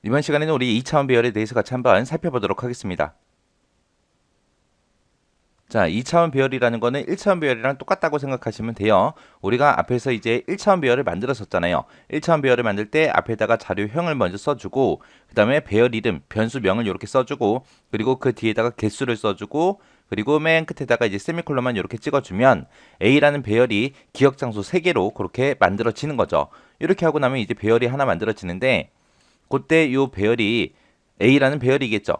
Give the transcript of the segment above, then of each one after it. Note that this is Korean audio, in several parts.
이번 시간에는 우리 2차원 배열에 대해서 같이 한번 살펴보도록 하겠습니다. 자, 2차원 배열이라는 거는 1차원 배열이랑 똑같다고 생각하시면 돼요. 우리가 앞에서 이제 1차원 배열을 만들었었잖아요. 1차원 배열을 만들 때 앞에다가 자료형을 먼저 써주고, 그 다음에 배열 이름, 변수명을 이렇게 써주고, 그리고 그 뒤에다가 개수를 써주고, 그리고 맨 끝에다가 이제 세미콜론만 이렇게 찍어주면 A라는 배열이 기억 장소 3개로 그렇게 만들어지는 거죠. 이렇게 하고 나면 이제 배열이 하나 만들어지는데, 그때 이 배열이 A라는 배열이겠죠.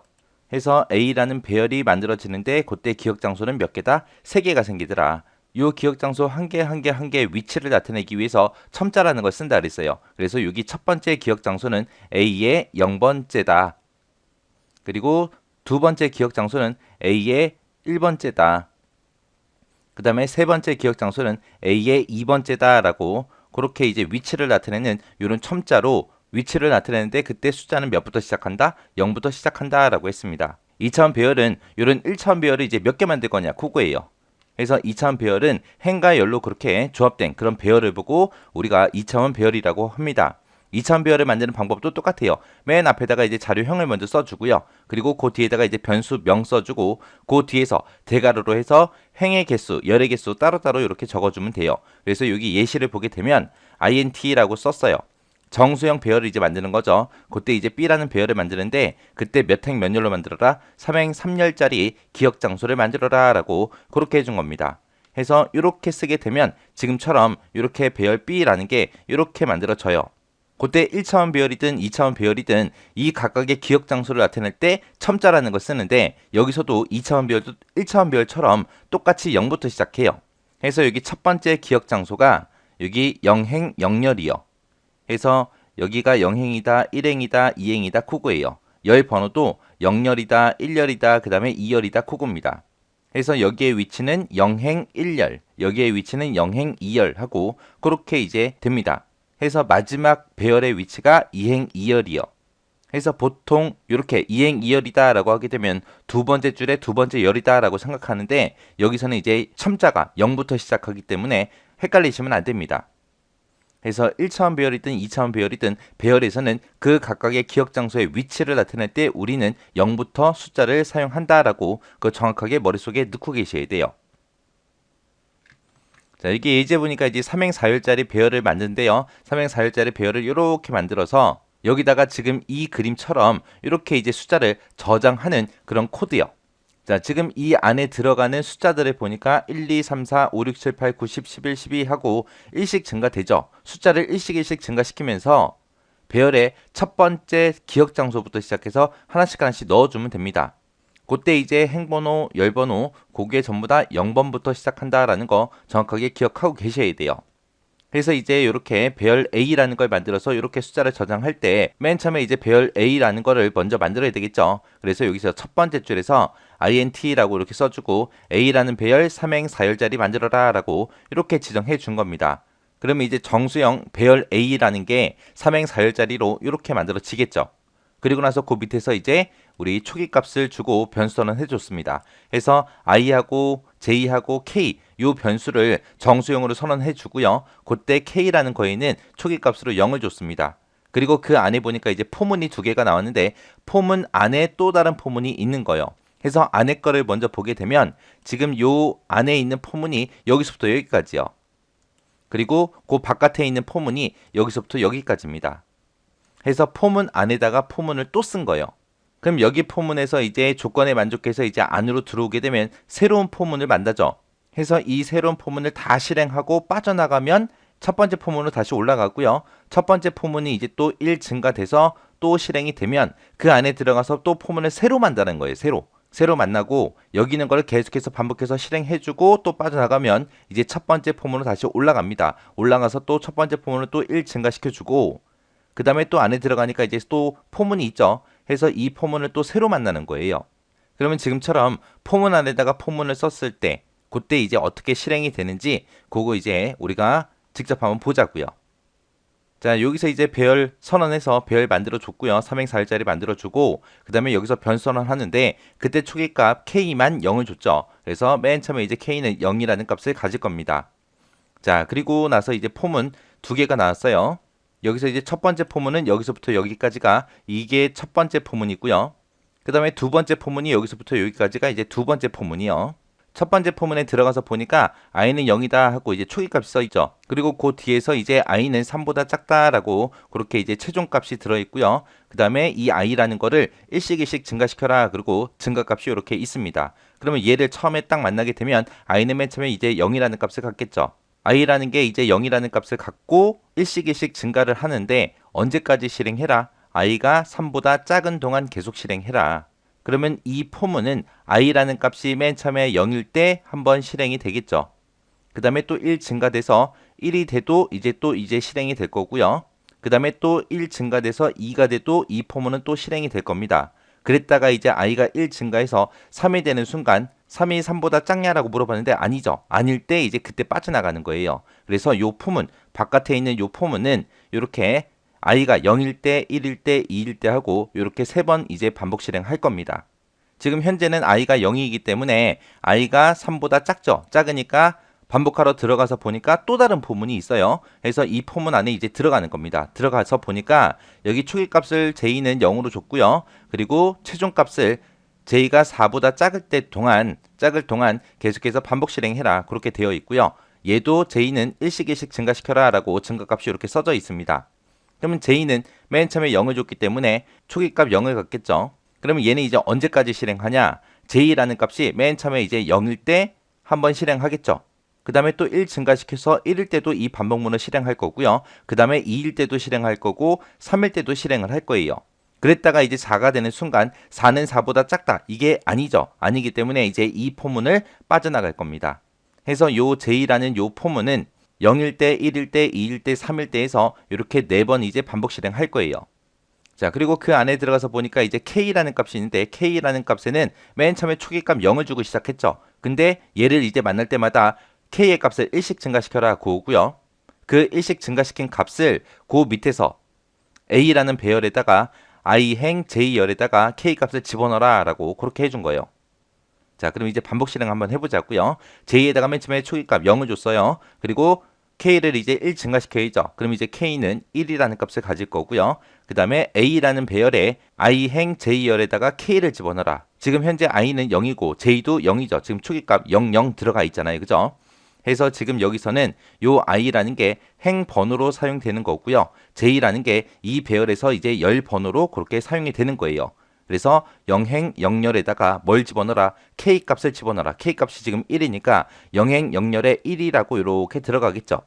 해서 A라는 배열이 만들어지는데 그때 기억 장소는 몇 개다? 3개가 생기더라. 이 기억 장소 한 개 한 개 한 개의 위치를 나타내기 위해서 첨자라는 걸 쓴다 그랬어요. 그래서 여기 첫 번째 기억 장소는 A의 0번째다. 그리고 두 번째 기억 장소는 A의 1번째다. 그 다음에 세 번째 기억 장소는 A의 2번째다라고 그렇게 이제 위치를 나타내는 이런 첨자로 위치를 나타내는데 그때 숫자는 몇부터 시작한다? 0부터 시작한다라고 했습니다. 2차원 배열은 이런 1차원 배열을 이제 몇 개 만들 거냐? 그거예요. 그래서 2차원 배열은 행과 열로 그렇게 조합된 그런 배열을 보고 우리가 2차원 배열이라고 합니다. 2차원 배열을 만드는 방법도 똑같아요. 맨 앞에다가 이제 자료형을 먼저 써주고요. 그리고 그 뒤에다가 이제 변수명 써주고 그 뒤에서 대괄호로 해서 행의 개수, 열의 개수 따로따로 이렇게 적어주면 돼요. 그래서 여기 예시를 보게 되면 int라고 썼어요. 정수형 배열을 이제 만드는 거죠. 그때 이제 B라는 배열을 만드는데 그때 몇 행 몇 열로 만들어라? 3행 3열짜리 기억 장소를 만들어라 라고 그렇게 해준 겁니다. 해서 이렇게 쓰게 되면 지금처럼 이렇게 배열 B라는 게 이렇게 만들어져요. 그때 1차원 배열이든 2차원 배열이든 이 각각의 기억 장소를 나타낼 때 첨자라는 걸 쓰는데 여기서도 2차원 배열도 1차원 배열처럼 똑같이 0부터 시작해요. 해서 여기 첫 번째 기억 장소가 여기 0행 0열이요. 해서 여기가 0행이다, 1행이다, 2행이다, 쿠구예요. 열 번호도 0열이다, 1열이다, 그 다음에 2열이다, 쿠구입니다. 해서 여기의 위치는 0행 1열, 여기의 위치는 0행 2열 하고 그렇게 이제 됩니다. 해서 마지막 배열의 위치가 2행 2열이요. 해서 보통 이렇게 2행 2열이다 라고 하게 되면 두 번째 줄에 두 번째 열이다 라고 생각하는데 여기서는 이제 첨자가 0부터 시작하기 때문에 헷갈리시면 안 됩니다. 그래서 1차원 배열이든 2차원 배열이든 배열에서는 그 각각의 기억 장소의 위치를 나타낼 때 우리는 0부터 숫자를 사용한다라고 그 정확하게 머릿속에 넣고 계셔야 돼요. 자, 이게 예제 보니까 이제 3행 4열짜리 배열을 만드는데요. 3행 4열짜리 배열을 이렇게 만들어서 여기다가 지금 이 그림처럼 이렇게 이제 숫자를 저장하는 그런 코드요. 자, 지금 이 안에 들어가는 숫자들을 보니까 1, 2, 3, 4, 5, 6, 7, 8, 9, 10, 11, 12 하고 1씩 증가되죠. 숫자를 1씩 증가시키면서 배열의 첫 번째 기억 장소부터 시작해서 하나씩 하나씩 넣어주면 됩니다. 그때 이제 행번호, 열번호, 그게 전부 다 0번부터 시작한다라는 거 정확하게 기억하고 계셔야 돼요. 그래서 이제 이렇게 배열 A라는 걸 만들어서 이렇게 숫자를 저장할 때 맨 처음에 이제 배열 A라는 거를 먼저 만들어야 되겠죠. 그래서 여기서 첫 번째 줄에서 int라고 이렇게 써주고 A라는 배열 3행 4열짜리 만들어라 라고 이렇게 지정해 준 겁니다. 그러면 이제 정수형 배열 A라는 게 3행 4열짜리로 이렇게 만들어지겠죠. 그리고 나서 그 밑에서 이제 우리 초기 값을 주고 변수 선언해 줬습니다. 해서 i하고 j하고 k 요 변수를 정수형으로 선언해 주고요. 그때 k라는 거에는 초기 값으로 0을 줬습니다. 그리고 그 안에 보니까 이제 포문이 두 개가 나왔는데 포문 안에 또 다른 포문이 있는 거예요. 해서 안에 거를 먼저 보게 되면 지금 요 안에 있는 포문이 여기서부터 여기까지요. 그리고 그 바깥에 있는 포문이 여기서부터 여기까지입니다. 해서 포문 안에다가 포문을 또 쓴 거예요. 그럼 여기 포문에서 이제 조건에 만족해서 이제 안으로 들어오게 되면 새로운 포문을 만나죠. 해서 이 새로운 포문을 다 실행하고 빠져나가면 첫 번째 포문으로 다시 올라가고요. 첫 번째 포문이 이제 또 1 증가돼서 또 실행이 되면 그 안에 들어가서 또 포문을 새로 만드는 거예요. 새로 만나고 여기 있는 거를 계속해서 반복해서 실행해주고 또 빠져나가면 이제 첫 번째 포문으로 다시 올라갑니다. 올라가서 또 첫 번째 포문을 또 1 증가시켜주고 그 다음에 또 안에 들어가니까 이제 또 포문이 있죠. 해서 이 포문을 또 새로 만나는 거예요. 그러면 지금처럼 포문 안에다가 포문을 썼을 때 그때 이제 어떻게 실행이 되는지 그거 이제 우리가 직접 한번 보자고요. 자, 여기서 이제 배열 선언해서 배열 만들어 줬고요. 3행 4열짜리 만들어 주고 그 다음에 여기서 변수 선언하는데 그때 초기값 k만 0을 줬죠. 그래서 맨 처음에 이제 k는 0이라는 값을 가질 겁니다. 자, 그리고 나서 이제 포문 두 개가 나왔어요. 여기서 이제 첫 번째 포문은 여기서부터 여기까지가 이게 첫 번째 포문이고요. 그 다음에 두 번째 포문이 여기서부터 여기까지가 이제 두 번째 포문이요. 첫 번째 포문에 들어가서 보니까 i는 0이다 하고 이제 초기값이 써 있죠. 그리고 그 뒤에서 이제 i는 3보다 작다라고 그렇게 이제 최종값이 들어 있고요. 그 다음에 이 i라는 거를 일씩 증가시켜라. 그리고 증가값이 이렇게 있습니다. 그러면 얘를 처음에 딱 만나게 되면 i는 맨 처음에 이제 0이라는 값을 갖겠죠. i라는 게 이제 0이라는 값을 갖고 일씩 증가를 하는데 언제까지 실행해라? i가 3보다 작은 동안 계속 실행해라. 그러면 이 포문은 i라는 값이 맨 처음에 0일 때 한번 실행이 되겠죠. 그 다음에 또 1 증가돼서 1이 돼도 이제 실행이 될 거고요. 그 다음에 또 1 증가돼서 2가 돼도 이 포문은 또 실행이 될 겁니다. 그랬다가 이제 i가 1 증가해서 3이 되는 순간 3이 3보다 작냐라고 물어봤는데 아니죠. 아닐 때 이제 그때 빠져나가는 거예요. 그래서 요 포문, 바깥에 있는 요 포문은 이렇게 i가 0일 때, 1일 때, 2일 때 하고 이렇게 세 번 이제 반복 실행할 겁니다. 지금 현재는 i가 0이기 때문에 i가 3보다 작죠. 작으니까 반복하러 들어가서 보니까 또 다른 포문이 있어요. 그래서 이 포문 안에 이제 들어가는 겁니다. 들어가서 보니까 여기 초기값을 j는 0으로 줬고요. 그리고 최종값을 j가 4보다 작을 동안 계속해서 반복 실행해라. 그렇게 되어 있고요. 얘도 j는 일씩 증가시켜라 라고 증가값이 이렇게 써져 있습니다. 그러면 j는 맨 처음에 0을 줬기 때문에 초기값 0을 갖겠죠. 그러면 얘는 이제 언제까지 실행하냐? j라는 값이 맨 처음에 이제 0일 때 한번 실행하겠죠. 그 다음에 또 1 증가시켜서 1일 때도 이 반복문을 실행할 거고요. 그 다음에 2일 때도 실행할 거고 3일 때도 실행을 할 거예요. 그랬다가 이제 4가 되는 순간 4는 4보다 작다. 이게 아니죠. 아니기 때문에 이제 이 포문을 빠져나갈 겁니다. 그래서 요 j라는 요 포문은 0일 때, 1일 때, 2일 때, 3일 때에서 이렇게 4번 이제 반복 실행할 거예요. 자, 그리고 그 안에 들어가서 보니까 이제 k라는 값이 있는데 k라는 값에는 맨 처음에 초기값 0을 주고 시작했죠. 근데 얘를 이제 만날 때마다 k의 값을 일씩 증가시켜라 그거고요. 그 일씩 증가시킨 값을 그 밑에서 a라는 배열에다가 i행 j열에다가 k 값을 집어넣어라 라고 그렇게 해준 거예요. 자, 그럼 이제 반복 실행 한번 해보자고요. j에다가 맨 처음에 초기값 0을 줬어요. 그리고 k를 이제 1 증가시켜야죠. 그럼 이제 k는 1이라는 값을 가질 거고요. 그 다음에 a라는 배열에 i행 j열에다가 k를 집어넣어라. 지금 현재 i는 0이고 j도 0이죠. 지금 초기값 00 들어가 있잖아요. 그죠? 해서 지금 여기서는 요 i라는 게 행 번호로 사용되는 거고요. j라는 게 이 배열에서 이제 열 번호로 그렇게 사용이 되는 거예요. 그래서 0행 0열에다가 뭘 집어넣어라? k 값을 집어넣어라. k 값이 지금 1이니까 0행 0열에 1이라고 이렇게 들어가겠죠.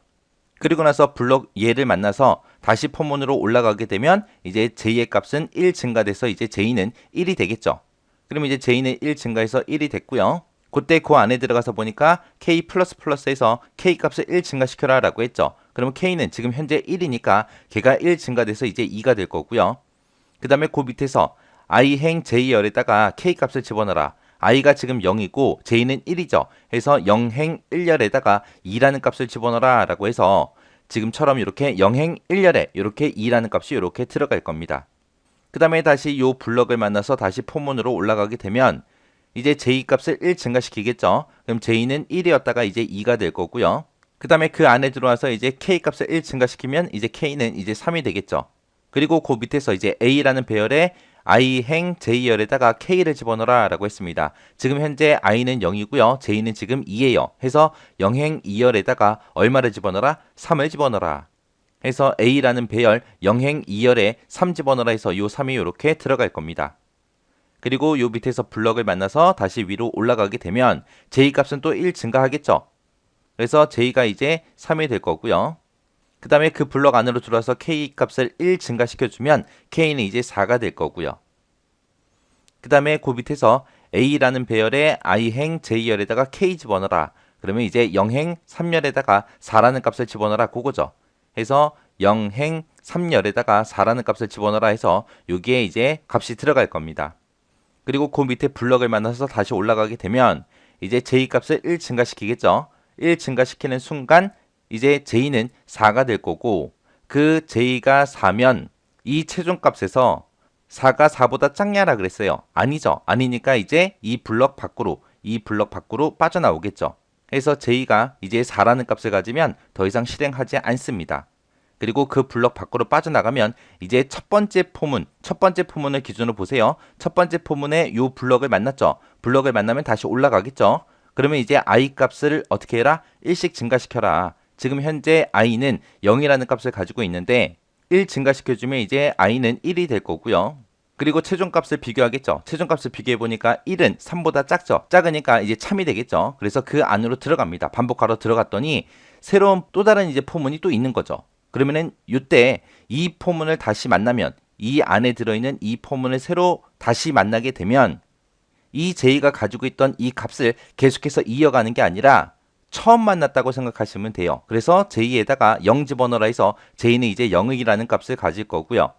그리고 나서 블록 얘를 만나서 다시 포문으로 올라가게 되면 이제 j의 값은 1 증가돼서 이제 j는 1이 되겠죠. 그럼 이제 j는 1 증가해서 1이 됐고요. 그때 그 안에 들어가서 보니까 k++에서 k 값을 1 증가시켜라 라고 했죠. 그러면 k는 지금 현재 1이니까 걔가 1 증가돼서 이제 2가 될 거고요. 그 다음에 그 밑에서 i행 j열에다가 k 값을 집어넣어라. i가 지금 0이고 j는 1이죠. 해서 0행 1열에다가 2라는 값을 집어넣어라 라고 해서 지금처럼 이렇게 0행 1열에 이렇게 2라는 값이 이렇게 들어갈 겁니다. 그 다음에 다시 요 블럭을 만나서 다시 포문으로 올라가게 되면 이제 j 값을 1 증가시키겠죠. 그럼 j는 1이었다가 이제 2가 될 거고요. 그 다음에 그 안에 들어와서 이제 k 값을 1 증가시키면 이제 k는 이제 3이 되겠죠. 그리고 그 밑에서 이제 a라는 배열에 i행 j열에다가 k를 집어넣어라 라고 했습니다. 지금 현재 i는 0이고요. j는 지금 2예요. 해서 0행 2열에다가 얼마를 집어넣어라? 3을 집어넣어라. 해서 a라는 배열 0행 2열에 3 집어넣어라 해서 요 3이 이렇게 들어갈 겁니다. 그리고 요 밑에서 블럭을 만나서 다시 위로 올라가게 되면 j 값은 또 1 증가하겠죠. 그래서 j가 이제 3이 될 거고요. 그 다음에 그 블럭 안으로 들어와서 k 값을 1 증가시켜주면 k는 이제 4가 될 거고요. 그 다음에 그 밑에서 a라는 배열에 i행 j열에다가 k 집어넣어라. 그러면 이제 0행 3열에다가 4라는 값을 집어넣어라 그거죠. 해서 0행 3열에다가 4라는 값을 집어넣어라 해서 여기에 이제 값이 들어갈 겁니다. 그리고 그 밑에 블럭을 만나서 다시 올라가게 되면 이제 j 값을 1 증가시키겠죠. 1 증가시키는 순간 이제 j는 4가 될 거고 그 j가 4면 이 최종값에서 4가 4보다 작냐라 그랬어요. 아니죠. 아니니까 이제 이 블럭 밖으로 빠져나오겠죠. 그래서 j가 이제 4라는 값을 가지면 더 이상 실행하지 않습니다. 그리고 그 블럭 밖으로 빠져나가면 이제 첫 번째 포문을 기준으로 보세요. 첫 번째 포문에 요 블럭을 만났죠. 블럭을 만나면 다시 올라가겠죠. 그러면 이제 i 값을 어떻게 해라? 1씩 증가시켜라. 지금 현재 i는 0이라는 값을 가지고 있는데 1 증가시켜주면 이제 i는 1이 될 거고요. 그리고 최종값을 비교하겠죠. 최종값을 비교해보니까 1은 3보다 작죠. 작으니까 이제 참이 되겠죠. 그래서 그 안으로 들어갑니다. 반복하러 들어갔더니 새로운 또 다른 이제 포문이 또 있는 거죠. 그러면은 이때 이 포문을 다시 만나면 이 안에 들어있는 이 포문을 새로 다시 만나게 되면 이 j가 가지고 있던 이 값을 계속해서 이어가는 게 아니라 처음 만났다고 생각하시면 돼요. 그래서 j에다가 0 집어넣어라 해서 j는 이제 0이라는 값을 가질 거고요.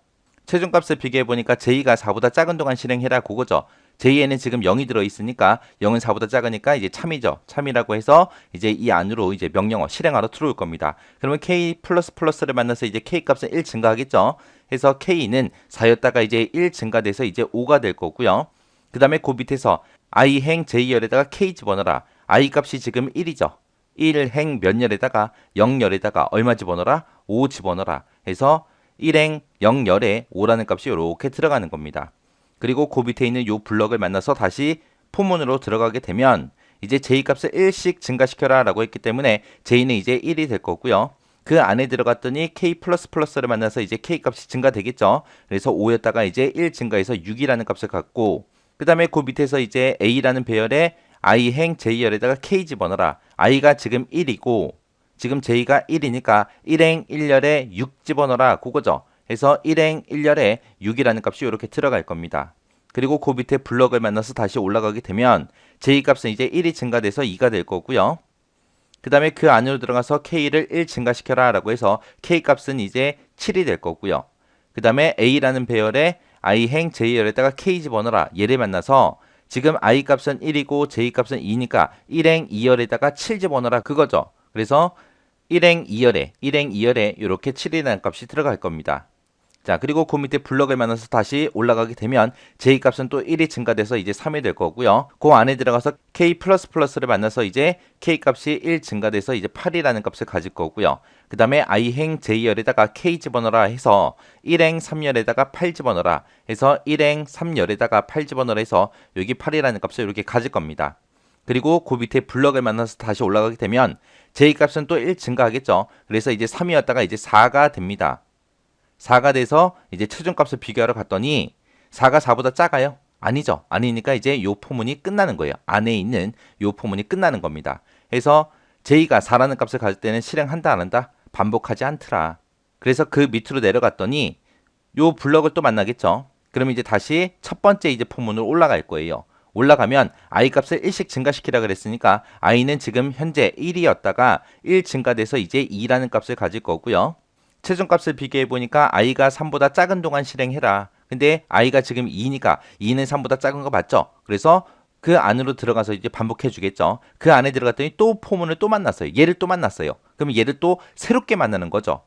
최종값을 비교해보니까 j가 4보다 작은 동안 실행해라 그거죠. j에는 지금 0이 들어있으니까 0은 4보다 작으니까 이제 참이죠. 참이라고 해서 이제 이 안으로 이제 명령어 실행하러 들어올 겁니다. 그러면 k 플러스를 만나서 이제 k 값은 1 증가하겠죠. 해서 k는 4였다가 이제 1 증가돼서 이제 5가 될 거고요. 그 다음에 그 밑에서 i행 j열에다가 k 집어넣어라. i 값이 지금 1이죠. 1행 몇 열에다가 0열에다가 얼마 집어넣어라? 5 집어넣어라. 해서 1행 0열에 5라는 값이 이렇게 들어가는 겁니다. 그리고 그 밑에 있는 요 블럭을 만나서 다시 포문으로 들어가게 되면 이제 j값을 1씩 증가시켜라 라고 했기 때문에 j는 이제 1이 될 거고요. 그 안에 들어갔더니 k 플러스를 만나서 이제 k 값이 증가되겠죠. 그래서 5였다가 이제 1 증가해서 6이라는 값을 갖고 그 다음에 그 밑에서 이제 a라는 배열에 i행 j열에다가 k 집어넣어라. i가 지금 1이고 지금 j가 1이니까 1행 1열에 6 집어넣어라 그거죠. 해서 1행 1열에 6이라는 값이 이렇게 들어갈 겁니다. 그리고 그 밑에 블럭을 만나서 다시 올라가게 되면 j 값은 이제 1이 증가돼서 2가 될 거고요. 그 다음에 그 안으로 들어가서 k를 1 증가시켜라 라고 해서 k 값은 이제 7이 될 거고요. 그 다음에 a라는 배열에 i행 j열에다가 k 집어넣어라. 얘를 만나서 지금 i 값은 1이고 j 값은 2니까 1행 2열에다가 7 집어넣어라 그거죠. 그래서 1행 2열에 이렇게 7이라는 값이 들어갈 겁니다. 자, 그리고 그 밑에 블럭을 만나서 다시 올라가게 되면 j 값은 또 1이 증가돼서 이제 3이 될 거고요. 그 안에 들어가서 k 플러스를 만나서 이제 k 값이 1 증가돼서 이제 8이라는 값을 가질 거고요. 그 다음에 i행 j열에다가 k 집어넣어라 해서 1행 3열에다가 8 집어넣어라 해서 1행 3열에다가 8 집어넣어라 해서 여기 8이라는 값을 이렇게 가질 겁니다. 그리고 그 밑에 블럭을 만나서 다시 올라가게 되면 j 값은 또 1 증가하겠죠. 그래서 이제 3이었다가 이제 4가 됩니다. 4가 돼서 이제 최종값을 비교하러 갔더니 4가 4보다 작아요? 아니죠. 아니니까 이제 요 포문이 끝나는 거예요. 안에 있는 요 포문이 끝나는 겁니다. 그래서 j가 4라는 값을 가질 때는 실행한다 안 한다? 반복하지 않더라. 그래서 그 밑으로 내려갔더니 요 블럭을 또 만나겠죠. 그럼 이제 다시 첫 번째 이제 포문으로 올라갈 거예요. 올라가면 i 값을 1씩 증가시키라 그랬으니까 i는 지금 현재 1이었다가 1 증가돼서 이제 2라는 값을 가질 거고요. 최종값을 비교해보니까 i가 3보다 작은 동안 실행해라. 근데 i가 지금 2니까 2는 3보다 작은 거 맞죠? 그래서 그 안으로 들어가서 이제 반복해 주겠죠. 그 안에 들어갔더니 또 포문을 또 만났어요. 얘를 또 만났어요. 그럼 얘를 또 새롭게 만나는 거죠.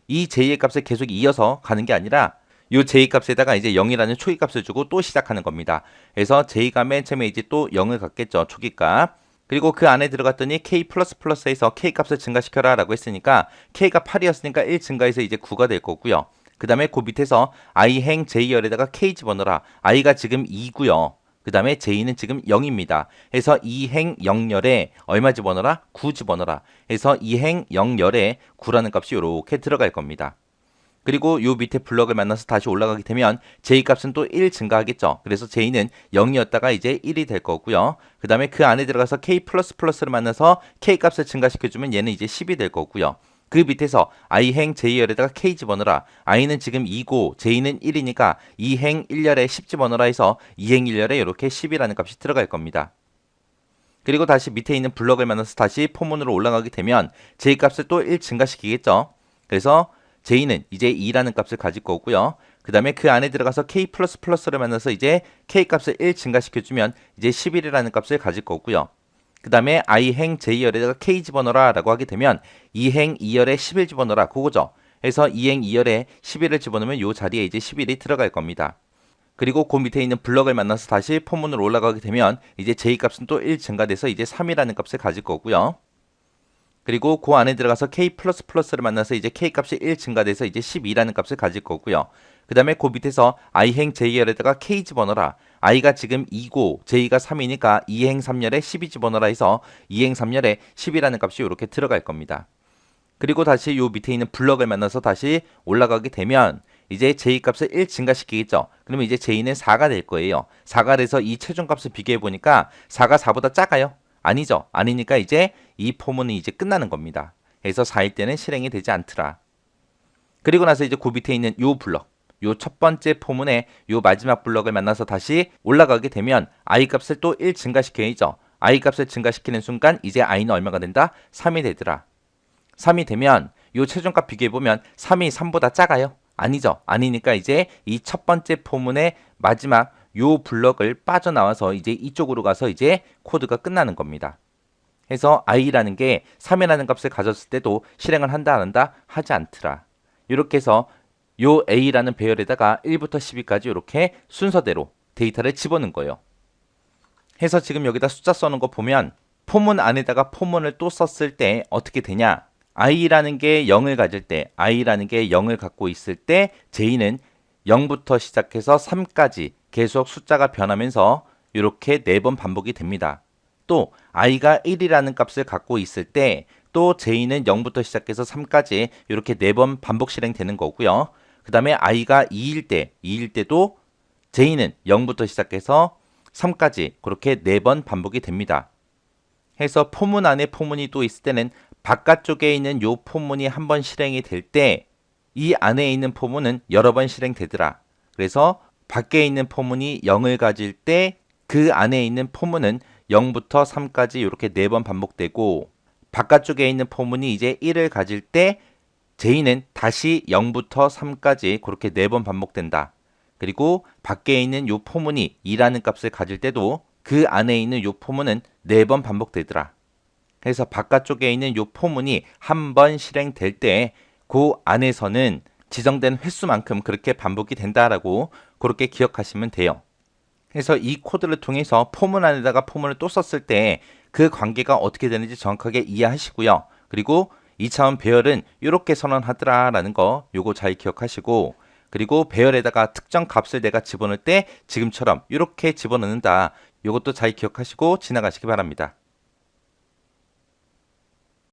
이 j의 값을 계속 이어서 가는 게 아니라 요 j 값에다가 이제 0이라는 초기 값을 주고 또 시작하는 겁니다. 그래서 j가 맨 처음에 이제 또 0을 갖겠죠. 초기 값. 그리고 그 안에 들어갔더니 k 플러스에서 k 값을 증가시켜라 라고 했으니까 k가 8이었으니까 1 증가해서 이제 9가 될 거고요. 그 다음에 그 밑에서 i행 j열에다가 k 집어넣어라. i가 지금 2고요. 그 다음에 j는 지금 0입니다. 해서 2행 0열에 얼마 집어넣어라? 9 집어넣어라. 해서 2행 0열에 9라는 값이 이렇게 들어갈 겁니다. 그리고 요 밑에 블럭을 만나서 다시 올라가게 되면 j 값은 또 1 증가하겠죠. 그래서 j는 0이었다가 이제 1이 될 거고요. 그 다음에 그 안에 들어가서 k 플러스를 만나서 k 값을 증가시켜주면 얘는 이제 10이 될 거고요. 그 밑에서 i행 j열에다가 k 집어넣어라. i는 지금 2고 j는 1이니까 2행 1열에 10 집어넣어라 해서 2행 1열에 이렇게 10이라는 값이 들어갈 겁니다. 그리고 다시 밑에 있는 블럭을 만나서 다시 포문으로 올라가게 되면 j 값을 또 1 증가시키겠죠. 그래서 j는 이제 2라는 값을 가질 거고요. 그 다음에 그 안에 들어가서 k 플러스를 만나서 이제 k 값을 1 증가시켜주면 이제 11이라는 값을 가질 거고요. 그 다음에 i행 j열에다가 k 집어넣어라 라고 하게 되면 2행 2열에 11 집어넣어라 그거죠. 해서 2행 2열에 11을 집어넣으면 이 자리에 이제 11이 들어갈 겁니다. 그리고 그 밑에 있는 블럭을 만나서 다시 포문으로 올라가게 되면 이제 j 값은 또 1 증가돼서 이제 3이라는 값을 가질 거고요. 그리고 그 안에 들어가서 k++를 만나서 이제 k 값이 1 증가돼서 이제 12라는 값을 가질 거고요. 그 다음에 그 밑에서 i행 j열에다가 k 집어넣어라. i가 지금 2고 j가 3이니까 2행 3열에 12 집어넣어라 해서 2행 3열에 10이라는 값이 이렇게 들어갈 겁니다. 그리고 다시 요 밑에 있는 블럭을 만나서 다시 올라가게 되면 이제 j 값을 1 증가시키겠죠. 그러면 이제 j는 4가 될 거예요. 4가 돼서 이 최종값을 비교해 보니까 4가 4보다 작아요. 아니죠. 아니니까 이제 이 포문은 이제 끝나는 겁니다. 그래서 4일 때는 실행이 되지 않더라. 그리고 나서 이제 그 밑에 있는 요 블럭, 요 첫 번째 포문에 요 마지막 블럭을 만나서 다시 올라가게 되면 i 값을 또 1 증가시켜야죠. i 값을 증가시키는 순간 이제 i는 얼마가 된다? 3이 되더라. 3이 되면 요 최종값 비교해보면 3이 3보다 작아요? 아니죠. 아니니까 이제 이 첫 번째 포문의 마지막 요 블럭을 빠져나와서 이제 이쪽으로 가서 이제 코드가 끝나는 겁니다. 해서 i라는 게 3이라는 값을 가졌을 때도 실행을 한다 안 한다? 하지 않더라. 이렇게 해서 요 a라는 배열에다가 1부터 12까지 이렇게 순서대로 데이터를 집어넣은 거예요. 해서 지금 여기다 숫자 써놓은 거 보면 포문 안에다가 포문을 또 썼을 때 어떻게 되냐? i라는 게 0을 가질 때, i라는 게 0을 갖고 있을 때 j는 0부터 시작해서 3까지 계속 숫자가 변하면서 이렇게 4번 반복이 됩니다. 또 i가 1이라는 값을 갖고 있을 때 또 j는 0부터 시작해서 3까지 이렇게 4번 반복 실행되는 거고요. 그 다음에 i가 2일 때도 j는 0부터 시작해서 3까지 그렇게 4번 반복이 됩니다. 해서 포문 안에 포문이 또 있을 때는 바깥쪽에 있는 요 포문이 한 번 실행이 될 때 이 안에 있는 포문은 여러 번 실행되더라. 그래서 밖에 있는 포문이 0을 가질 때 그 안에 있는 포문은 0부터 3까지 이렇게 4번 반복되고 바깥쪽에 있는 포문이 이제 1을 가질 때 j는 다시 0부터 3까지 그렇게 4번 반복된다. 그리고 밖에 있는 요 포문이 2라는 값을 가질 때도 그 안에 있는 요 포문은 4번 반복되더라. 그래서 바깥쪽에 있는 요 포문이 한 번 실행될 때 그 안에서는 지정된 횟수만큼 그렇게 반복이 된다라고 그렇게 기억하시면 돼요. 그래서 이 코드를 통해서 포문 안에다가 포문을 또 썼을 때 그 관계가 어떻게 되는지 정확하게 이해하시고요. 그리고 2차원 배열은 이렇게 선언하더라라는 거 요거 잘 기억하시고 그리고 배열에다가 특정 값을 내가 집어넣을 때 지금처럼 이렇게 집어넣는다. 요것도 잘 기억하시고 지나가시기 바랍니다.